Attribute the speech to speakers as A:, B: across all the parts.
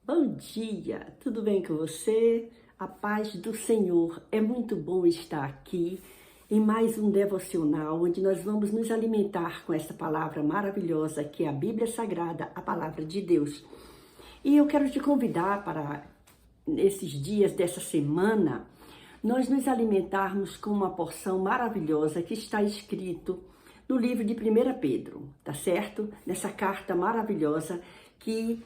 A: Bom dia, tudo bem com você? A paz do Senhor. É muito bom estar aqui em mais um devocional onde nós vamos nos alimentar com essa palavra maravilhosa que é a Bíblia Sagrada, a palavra de Deus. E eu quero te convidar para esses dias dessa semana nós nos alimentarmos com uma porção maravilhosa que está escrito no livro de 1 Pedro, tá certo? Nessa carta maravilhosa que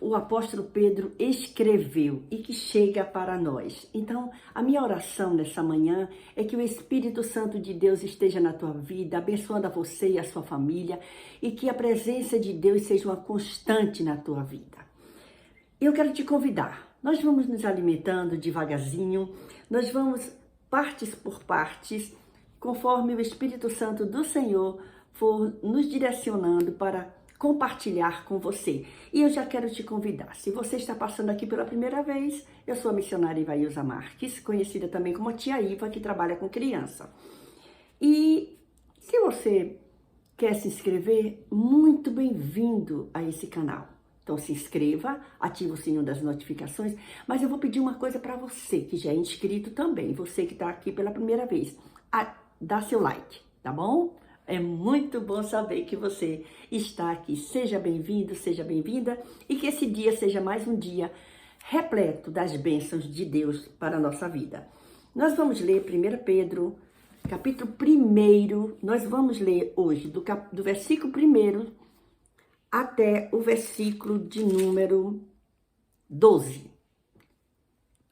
A: o apóstolo Pedro escreveu e que chega para nós. Então, a minha oração nessa manhã é que o Espírito Santo de Deus esteja na tua vida, abençoando a você e a sua família, e que a presença de Deus seja uma constante na tua vida. Eu quero te convidar. Nós vamos nos alimentando devagarzinho, nós vamos partes por partes, conforme o Espírito Santo do Senhor for nos direcionando para compartilhar com você. E eu já quero te convidar. Se você está passando aqui pela primeira vez, eu sou a missionária Ivailza Marques, conhecida também como a Tia Iva, que trabalha com criança. E se você quer se inscrever, muito bem-vindo a esse canal. Então se inscreva, ative o sininho das notificações, mas eu vou pedir uma coisa para você que já é inscrito também, você que está aqui pela primeira vez, dá seu like, tá bom? É muito bom saber que você está aqui. Seja bem-vindo, seja bem-vinda e que esse dia seja mais um dia repleto das bênçãos de Deus para a nossa vida. Nós vamos ler 1 Pedro, capítulo 1, nós vamos ler hoje do versículo 1 até o versículo de número 12.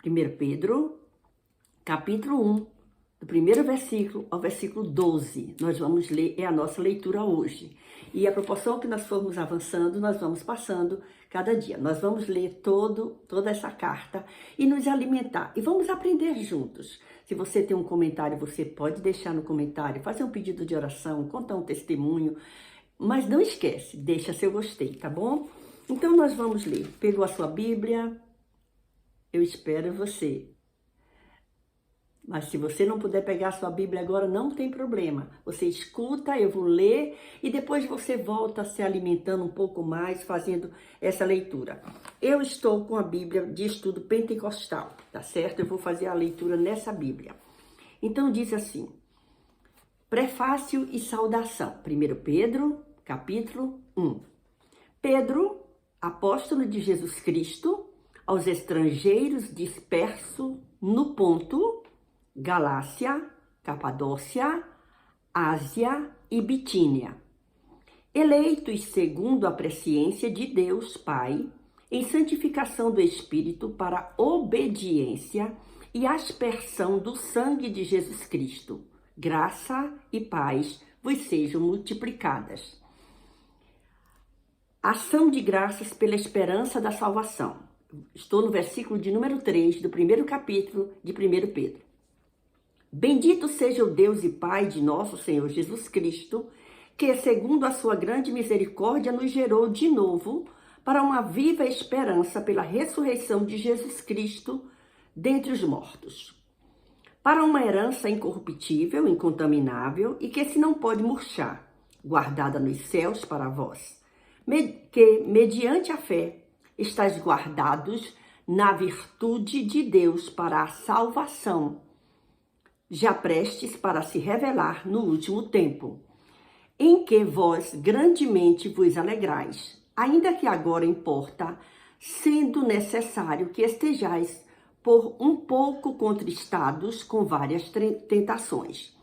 A: 1 Pedro, capítulo 1. Do primeiro versículo ao versículo 12, nós vamos ler, é a nossa leitura hoje. E a proporção que nós formos avançando, nós vamos passando cada dia. Nós vamos ler toda essa carta e nos alimentar. E vamos aprender juntos. Se você tem um comentário, você pode deixar no comentário, fazer um pedido de oração, contar um testemunho. Mas não esquece, deixa seu gostei, tá bom? Então nós vamos ler. Pegou a sua Bíblia? Eu espero você. Mas se você não puder pegar a sua Bíblia agora, não tem problema. Você escuta, eu vou ler e depois você volta se alimentando um pouco mais, fazendo essa leitura. Eu estou com a Bíblia de estudo pentecostal, tá certo? Eu vou fazer a leitura nessa Bíblia. Então diz assim, prefácio e saudação. 1 Pedro, capítulo 1. Pedro, apóstolo de Jesus Cristo, aos estrangeiros dispersos no Ponto, Galácia, Capadócia, Ásia e Bitínia, eleitos segundo a presciência de Deus Pai, em santificação do Espírito para obediência e aspersão do sangue de Jesus Cristo. Graça e paz vos sejam multiplicadas. Ação de graças pela esperança da salvação. Estou no versículo de número 3 do primeiro capítulo de 1 Pedro. Bendito seja o Deus e Pai de nosso Senhor Jesus Cristo, que, segundo a sua grande misericórdia, nos gerou de novo para uma viva esperança pela ressurreição de Jesus Cristo dentre os mortos, para uma herança incorruptível, incontaminável e que se não pode murchar, guardada nos céus para vós, que, mediante a fé, estáis guardados na virtude de Deus para a salvação, já prestes para se revelar no último tempo, em que vós grandemente vos alegrais, ainda que agora importa, sendo necessário que estejais por um pouco contristados com várias tentações,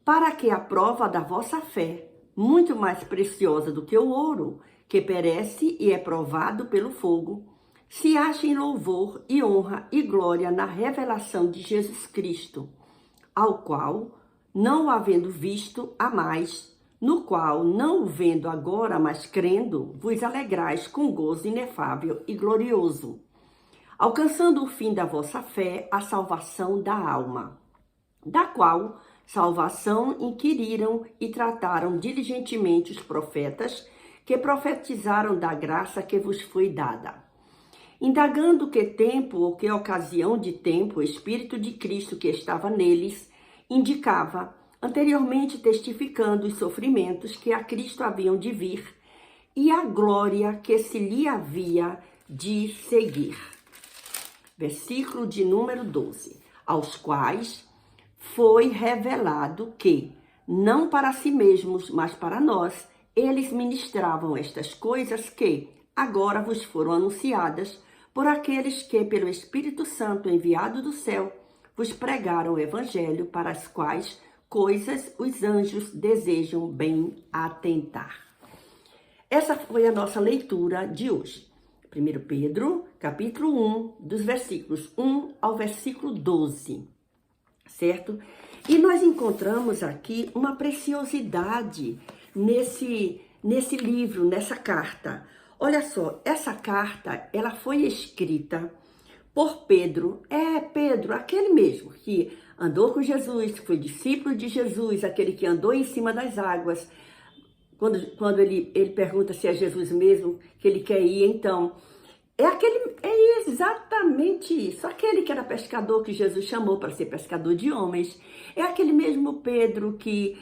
A: para que a prova da vossa fé, muito mais preciosa do que o ouro, que perece e é provado pelo fogo, se acha em louvor e honra e glória na revelação de Jesus Cristo, ao qual, não havendo visto, amais, no qual, não o vendo agora, mas crendo, vos alegrais com gozo inefável e glorioso, alcançando o fim da vossa fé, a salvação da alma, da qual salvação inquiriram e trataram diligentemente os profetas que profetizaram da graça que vos foi dada. Indagando que tempo ou que ocasião de tempo o Espírito de Cristo que estava neles indicava, anteriormente testificando os sofrimentos que a Cristo haviam de vir, e a glória que se lhe havia de seguir. Versículo de número 12. Aos quais foi revelado que, não para si mesmos, mas para nós, eles ministravam estas coisas que agora vos foram anunciadas por aqueles que, pelo Espírito Santo enviado do céu, vos pregaram o evangelho, para as quais coisas os anjos desejam bem atentar. Essa foi a nossa leitura de hoje. 1 Pedro, capítulo 1, dos versículos 1 ao versículo 12, certo? E nós encontramos aqui uma preciosidade nesse livro, nessa carta. Olha só, essa carta, ela foi escrita por Pedro. Pedro, aquele mesmo que andou com Jesus, que foi discípulo de Jesus, aquele que andou em cima das águas. Quando ele pergunta se é Jesus mesmo que ele quer ir, então, é exatamente isso. Aquele que era pescador que Jesus chamou para ser pescador de homens. É aquele mesmo Pedro que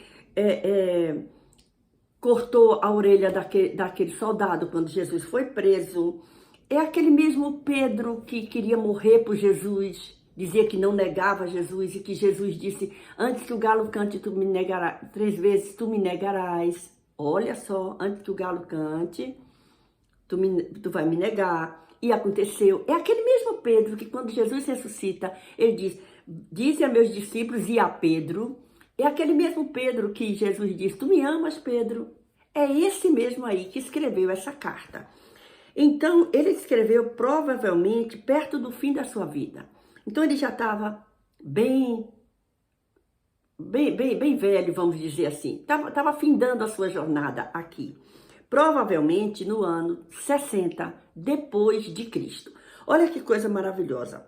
A: cortou a orelha daquele soldado quando Jesus foi preso. É aquele mesmo Pedro que queria morrer por Jesus, dizia que não negava Jesus e que Jesus disse, antes que o galo cante, tu me negarás, 3 vezes tu me negarás. Olha só, antes que o galo cante, tu vai me negar. E aconteceu. É aquele mesmo Pedro que quando Jesus ressuscita, ele diz, dize a meus discípulos e a Pedro. É aquele mesmo Pedro que Jesus diz, tu me amas, Pedro? É esse mesmo aí que escreveu essa carta. Então, ele escreveu provavelmente perto do fim da sua vida. Então, ele já estava bem velho, vamos dizer assim. Estava findando a sua jornada aqui. Provavelmente no ano 60 depois de Cristo. Olha que coisa maravilhosa.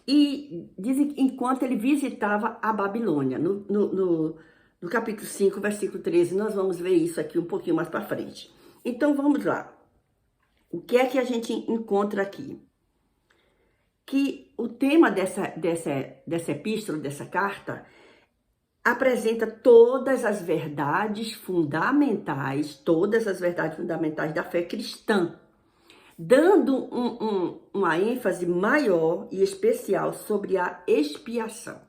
A: E dizem que enquanto ele visitava a Babilônia, no capítulo 5, versículo 13, nós vamos ver isso aqui um pouquinho mais para frente. Então, vamos lá. O que é que a gente encontra aqui? Que o tema dessa epístola, dessa carta, apresenta todas as verdades fundamentais da fé cristã, dando uma ênfase maior e especial sobre a expiação.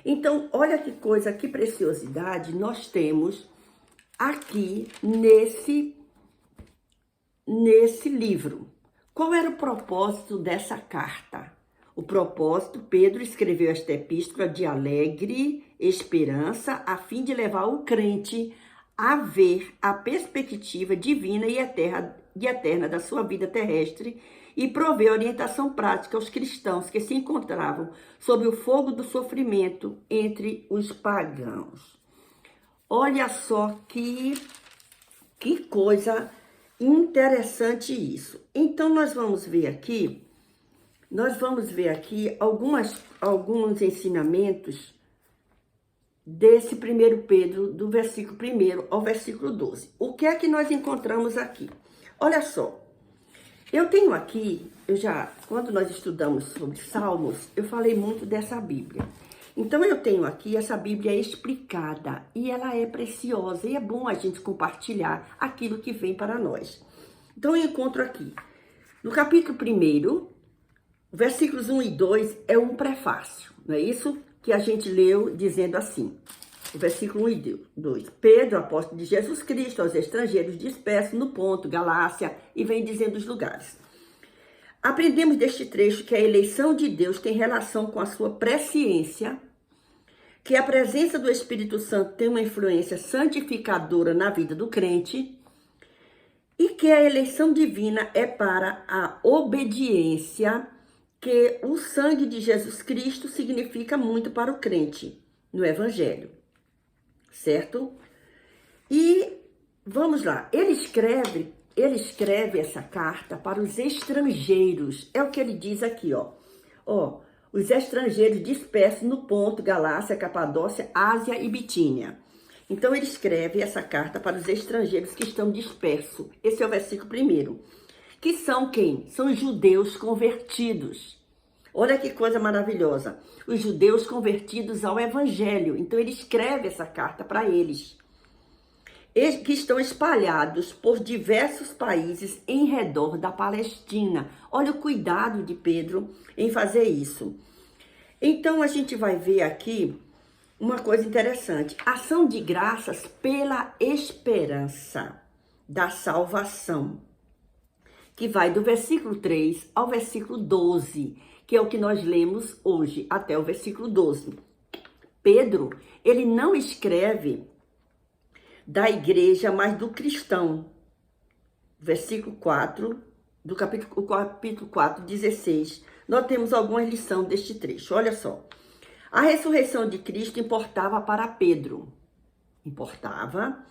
A: Então, olha que coisa, que preciosidade nós temos aqui nesse livro. Qual era o propósito dessa carta? O propósito, Pedro escreveu esta epístola de alegre esperança, a fim de levar o crente a ver a perspectiva divina e eterna da sua vida terrestre e prover orientação prática aos cristãos que se encontravam sob o fogo do sofrimento entre os pagãos. Olha só que coisa interessante isso. Então, nós vamos ver aqui alguns ensinamentos desse 1 Pedro, do versículo 1 ao versículo 12. O que é que nós encontramos aqui? Olha só, eu tenho aqui, quando nós estudamos sobre Salmos, eu falei muito dessa Bíblia. Então, eu tenho aqui essa Bíblia explicada e ela é preciosa e é bom a gente compartilhar aquilo que vem para nós. Então, eu encontro aqui, no capítulo 1, versículos 1 e 2 é um prefácio, não é isso? Que a gente leu dizendo assim, o versículo 1 e 2. Pedro, apóstolo de Jesus Cristo, aos estrangeiros dispersos no Ponto, Galácia, e vem dizendo os lugares. Aprendemos deste trecho que a eleição de Deus tem relação com a sua presciência, que a presença do Espírito Santo tem uma influência santificadora na vida do crente e que a eleição divina é para a obediência, que o sangue de Jesus Cristo significa muito para o crente no Evangelho, certo? E vamos lá, ele escreve essa carta para os estrangeiros, é o que ele diz aqui, ó, os estrangeiros dispersos no Ponto, Galácia, Capadócia, Ásia e Bitínia. Então, ele escreve essa carta para os estrangeiros que estão dispersos. Esse é o versículo 1. Que são quem? São os judeus convertidos. Olha que coisa maravilhosa. Os judeus convertidos ao Evangelho. Então, ele escreve essa carta para eles. que estão espalhados por diversos países em redor da Palestina. Olha o cuidado de Pedro em fazer isso. Então, a gente vai ver aqui uma coisa interessante. Ação de graças pela esperança da salvação, que vai do versículo 3 ao versículo 12, que é o que nós lemos hoje, até o versículo 12. Pedro, ele não escreve da igreja, mas do cristão. Versículo 4, do capítulo 4, 16. Nós temos alguma lição deste trecho. Olha só. A ressurreição de Cristo importava para Pedro. Importava.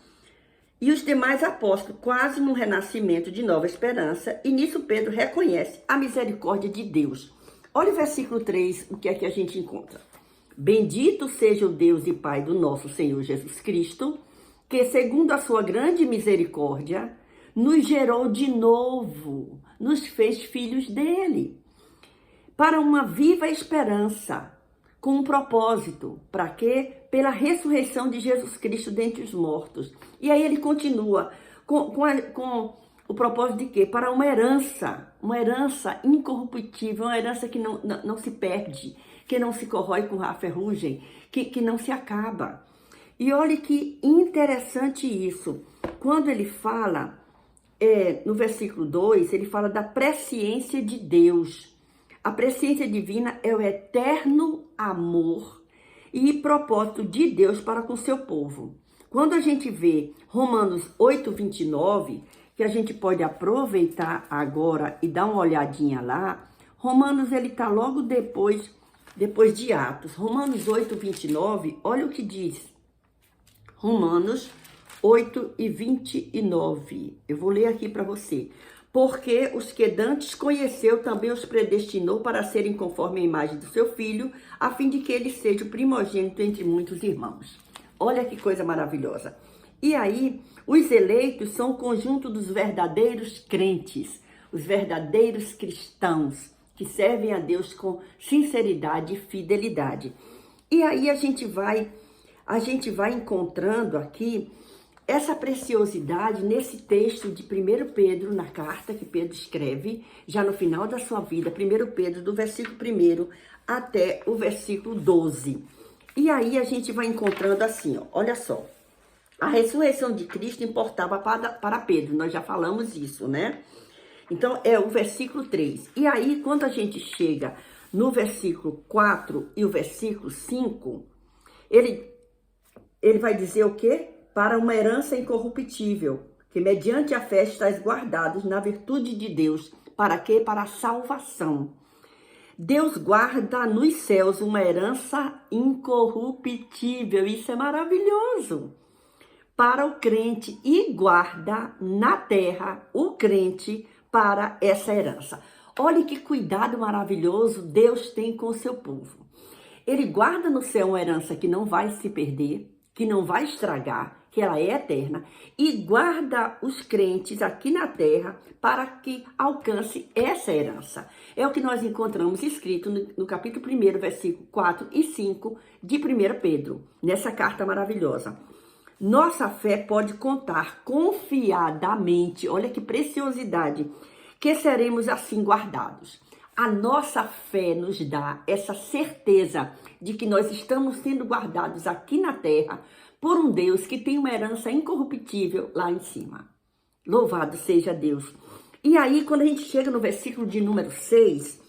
A: E os demais apóstolos, quase num renascimento de nova esperança. E nisso Pedro reconhece a misericórdia de Deus. Olha o versículo 3, o que é que a gente encontra. Bendito seja o Deus e Pai do nosso Senhor Jesus Cristo, que segundo a sua grande misericórdia, nos gerou de novo, nos fez filhos dele, para uma viva esperança, com um propósito. Para quê? Pela ressurreição de Jesus Cristo dentre os mortos. E aí ele continua com o propósito de quê? Para uma herança incorruptível, uma herança que não se perde, que não se corrói com a ferrugem, que não se acaba. E olha que interessante isso. Quando ele fala, no versículo 2, ele fala da presciência de Deus. A presciência divina é o eterno amor e propósito de Deus para com seu povo. Quando a gente vê Romanos 8, 29, que a gente pode aproveitar agora e dar uma olhadinha lá, Romanos ele está logo depois de Atos. Romanos 8, 29, olha o que diz. Romanos 8 e 29. Eu vou ler aqui para você. Porque os que dantes conheceu, também os predestinou para serem conforme a imagem do seu filho, a fim de que ele seja o primogênito entre muitos irmãos. Olha que coisa maravilhosa. E aí, os eleitos são o conjunto dos verdadeiros crentes, os verdadeiros cristãos, que servem a Deus com sinceridade e fidelidade. E aí a gente vai encontrando aqui essa preciosidade nesse texto de 1 Pedro, na carta que Pedro escreve, já no final da sua vida, 1 Pedro, do versículo 1 até o versículo 12. E aí a gente vai encontrando assim, ó, olha só. A ressurreição de Cristo importava para Pedro, nós já falamos isso, né? Então, é o versículo 3. E aí, quando a gente chega no versículo 4 e o versículo 5, ele vai dizer o quê? Para uma herança incorruptível, que mediante a fé estáis guardados na virtude de Deus. Para quê? Para a salvação. Deus guarda nos céus uma herança incorruptível. Isso é maravilhoso. Para o crente e guarda na terra o crente para essa herança. Olha que cuidado maravilhoso Deus tem com o seu povo. Ele guarda no céu uma herança que não vai se perder, que não vai estragar, que ela é eterna, e guarda os crentes aqui na terra para que alcance essa herança. É o que nós encontramos escrito no capítulo 1, versículo 4 e 5 de 1 Pedro, nessa carta maravilhosa. Nossa fé pode contar confiadamente, olha que preciosidade, que seremos assim guardados. A nossa fé nos dá essa certeza de que nós estamos sendo guardados aqui na terra por um Deus que tem uma herança incorruptível lá em cima. Louvado seja Deus. E aí, quando a gente chega no versículo de número 6,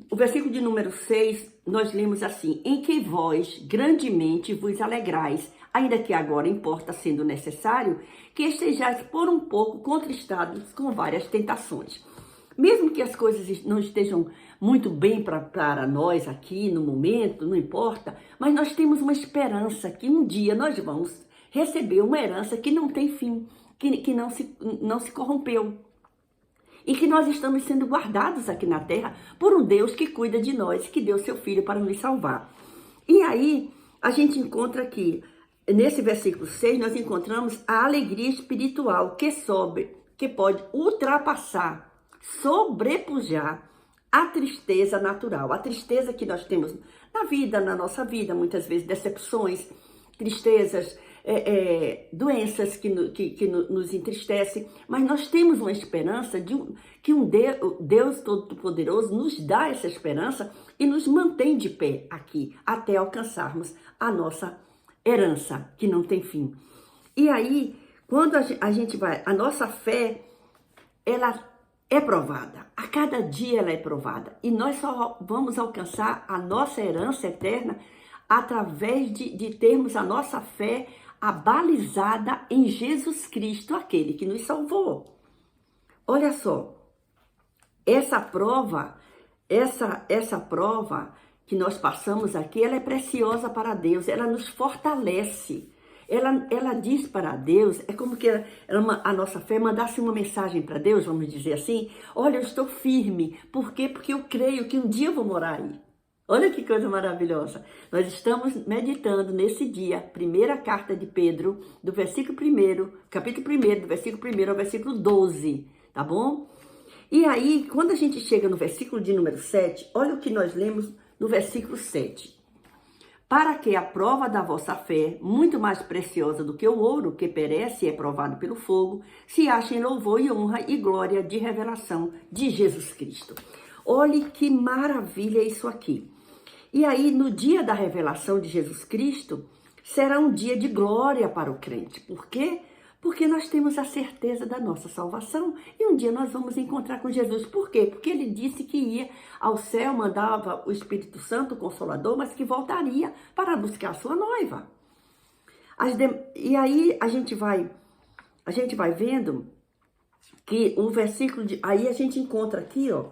A: o versículo de número 6, nós lemos assim: em que vós grandemente vos alegrais, ainda que agora importa, sendo necessário, que estejais por um pouco contristados com várias tentações. Mesmo que as coisas não estejam muito bem para nós aqui no momento, não importa, mas nós temos uma esperança que um dia nós vamos receber uma herança que não tem fim, que não se corrompeu. E que nós estamos sendo guardados aqui na terra por um Deus que cuida de nós, que deu seu Filho para nos salvar. E aí, a gente encontra aqui, nesse versículo 6, nós encontramos a alegria espiritual que pode ultrapassar, sobrepujar a tristeza natural. A tristeza que nós temos na vida, na nossa vida, muitas vezes decepções, tristezas, doenças que nos entristecem, mas nós temos uma esperança que Deus Todo-Poderoso nos dá essa esperança e nos mantém de pé aqui, até alcançarmos a nossa herança, que não tem fim. E aí, quando a gente vai, a nossa fé, ela é provada, a cada dia ela é provada, e nós só vamos alcançar a nossa herança eterna através de termos a nossa fé abalizada em Jesus Cristo, aquele que nos salvou. Olha só, essa prova que nós passamos aqui, ela é preciosa para Deus, ela nos fortalece. Ela diz para Deus, é como que a nossa fé mandasse uma mensagem para Deus, vamos dizer assim: olha, eu estou firme. Por quê? Porque eu creio que um dia eu vou morar aí. Olha que coisa maravilhosa. Nós estamos meditando nesse dia, primeira carta de Pedro, do versículo 1, capítulo 1, do versículo 1 ao versículo 12, tá bom? E aí, quando a gente chega no versículo de número 7, olha o que nós lemos no versículo 7. Para que a prova da vossa fé, muito mais preciosa do que o ouro, que perece e é provado pelo fogo, se ache em louvor e honra e glória de revelação de Jesus Cristo. Olhe que maravilha isso aqui. E aí, no dia da revelação de Jesus Cristo, será um dia de glória para o crente. Por quê? Porque nós temos a certeza da nossa salvação e um dia nós vamos encontrar com Jesus. Por quê? Porque ele disse que ia ao céu, mandava o Espírito Santo, o Consolador, mas que voltaria para buscar a sua noiva. E aí a gente vai vendo que o versículo aí a gente encontra aqui, ó.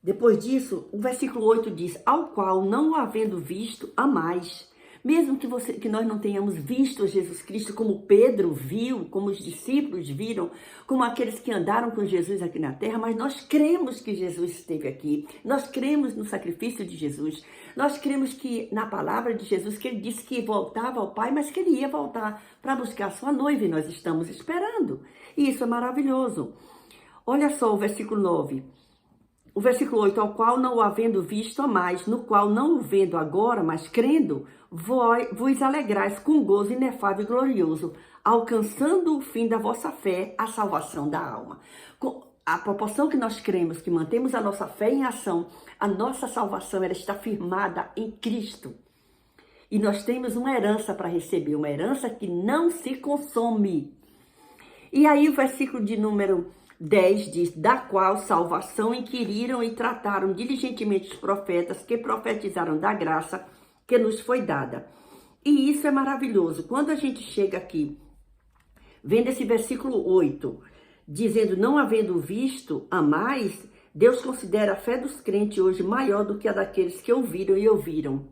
A: Depois disso, o versículo 8 diz: ao qual, não o havendo visto, amais. Mesmo que nós não tenhamos visto Jesus Cristo como Pedro viu, como os discípulos viram, como aqueles que andaram com Jesus aqui na terra, mas nós cremos que Jesus esteve aqui, nós cremos no sacrifício de Jesus, nós cremos que na palavra de Jesus, que ele disse que voltava ao Pai, mas que ele ia voltar para buscar a sua noiva, e nós estamos esperando. E isso é maravilhoso. Olha só o versículo 9. O versículo 8, ao qual não o havendo visto a mais, no qual não o vendo agora, mas crendo, vos alegrais com gozo inefável e glorioso, alcançando o fim da vossa fé, a salvação da alma. Com a proporção que nós cremos, que mantemos a nossa fé em ação, a nossa salvação ela está firmada em Cristo. E nós temos uma herança para receber, uma herança que não se consome. E aí o versículo de número 10 diz: da qual salvação inquiriram e trataram diligentemente os profetas que profetizaram da graça que nos foi dada. E isso é maravilhoso. Quando a gente chega aqui, vendo esse versículo 8, dizendo: não havendo visto a mais, Deus considera a fé dos crentes hoje maior do que a daqueles que ouviram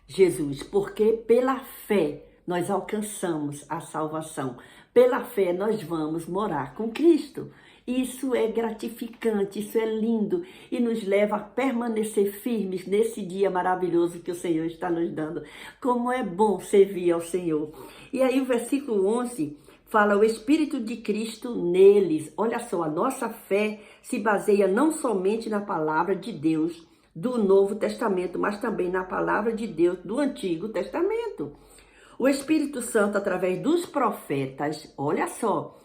A: Jesus, porque pela fé nós alcançamos a salvação. Pela fé nós vamos morar com Cristo. Isso é gratificante, isso é lindo e nos leva a permanecer firmes nesse dia maravilhoso que o Senhor está nos dando. Como é bom servir ao Senhor. E aí o versículo 11 fala: o Espírito de Cristo neles. Olha só, a nossa fé se baseia não somente na palavra de Deus do Novo Testamento, mas também na palavra de Deus do Antigo Testamento. O Espírito Santo, através dos profetas, olha só,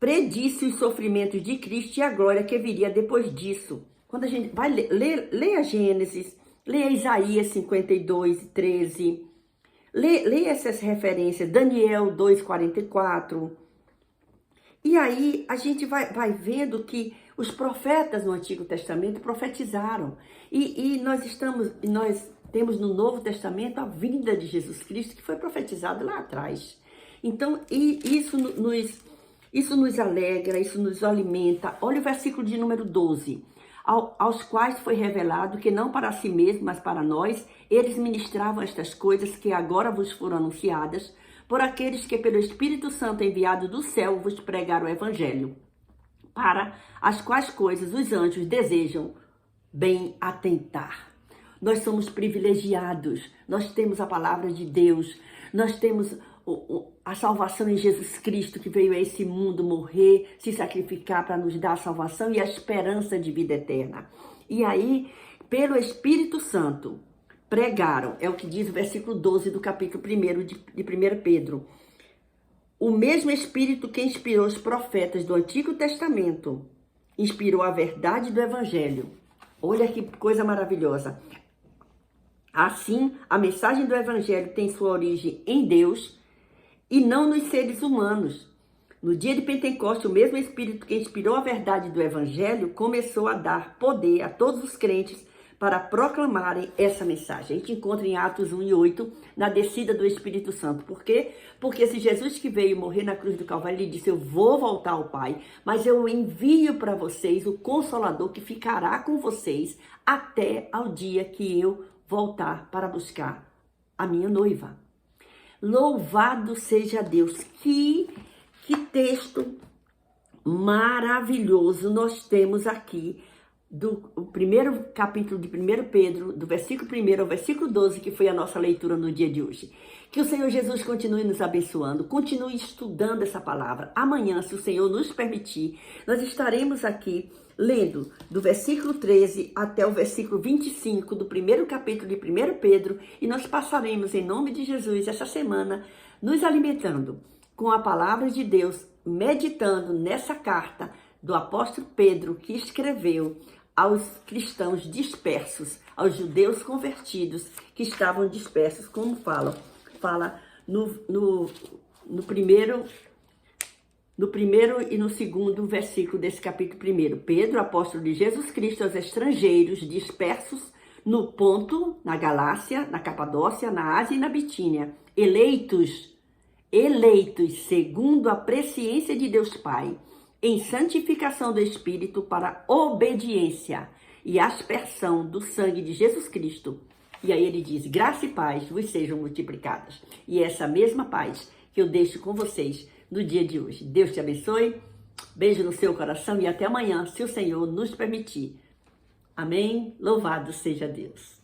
A: predisse os sofrimentos de Cristo e a glória que viria depois disso. Quando a gente vai leia Gênesis, leia Isaías 52, 13, leia essas referências, Daniel 2,44. E aí a gente vai vendo que os profetas no Antigo Testamento profetizaram. E nós temos no Novo Testamento a vinda de Jesus Cristo, que foi profetizado lá atrás. Então, isso nos alegra, isso nos alimenta. Olha o versículo de número 12. Aos quais foi revelado que não para si mesmo, mas para nós, eles ministravam estas coisas que agora vos foram anunciadas, por aqueles que pelo Espírito Santo enviado do céu vos pregaram o Evangelho, para as quais coisas os anjos desejam bem atentar. Nós somos privilegiados, nós temos a palavra de Deus, nós temos a salvação em Jesus Cristo, que veio a esse mundo morrer, se sacrificar para nos dar a salvação e a esperança de vida eterna. E aí, pelo Espírito Santo, pregaram, é o que diz o versículo 12 do capítulo 1 de 1 Pedro. O mesmo Espírito que inspirou os profetas do Antigo Testamento, inspirou a verdade do Evangelho. Olha que coisa maravilhosa. Assim, a mensagem do Evangelho tem sua origem em Deus e não nos seres humanos. No dia de Pentecostes, o mesmo Espírito que inspirou a verdade do Evangelho começou a dar poder a todos os crentes para proclamarem essa mensagem. A gente encontra em Atos 1 e 8, na descida do Espírito Santo. Por quê? Porque esse Jesus que veio morrer na cruz do Calvário, ele disse, eu vou voltar ao Pai, mas eu envio para vocês o Consolador que ficará com vocês até ao dia que eu voltar para buscar a minha noiva. Louvado seja Deus! Que texto maravilhoso nós temos aqui, do primeiro capítulo de 1 Pedro, do versículo 1 ao versículo 12, que foi a nossa leitura no dia de hoje. Que o Senhor Jesus continue nos abençoando, continue estudando essa palavra. Amanhã, se o Senhor nos permitir, nós estaremos aqui lendo do versículo 13 até o versículo 25 do primeiro capítulo de 1 Pedro, e nós passaremos, em nome de Jesus, essa semana, nos alimentando com a palavra de Deus, meditando nessa carta do apóstolo Pedro, que escreveu aos cristãos dispersos, aos judeus convertidos que estavam dispersos, como fala no primeiro e no segundo versículo desse capítulo 1. Pedro, apóstolo de Jesus Cristo, aos estrangeiros dispersos no Ponto, na Galácia, na Capadócia, na Ásia e na Bitínia, eleitos segundo a presciência de Deus Pai, em santificação do Espírito para obediência e aspersão do sangue de Jesus Cristo. E aí ele diz, graça e paz vos sejam multiplicadas. E essa mesma paz que eu deixo com vocês no dia de hoje. Deus te abençoe, beijo no seu coração e até amanhã, se o Senhor nos permitir. Amém? Louvado seja Deus.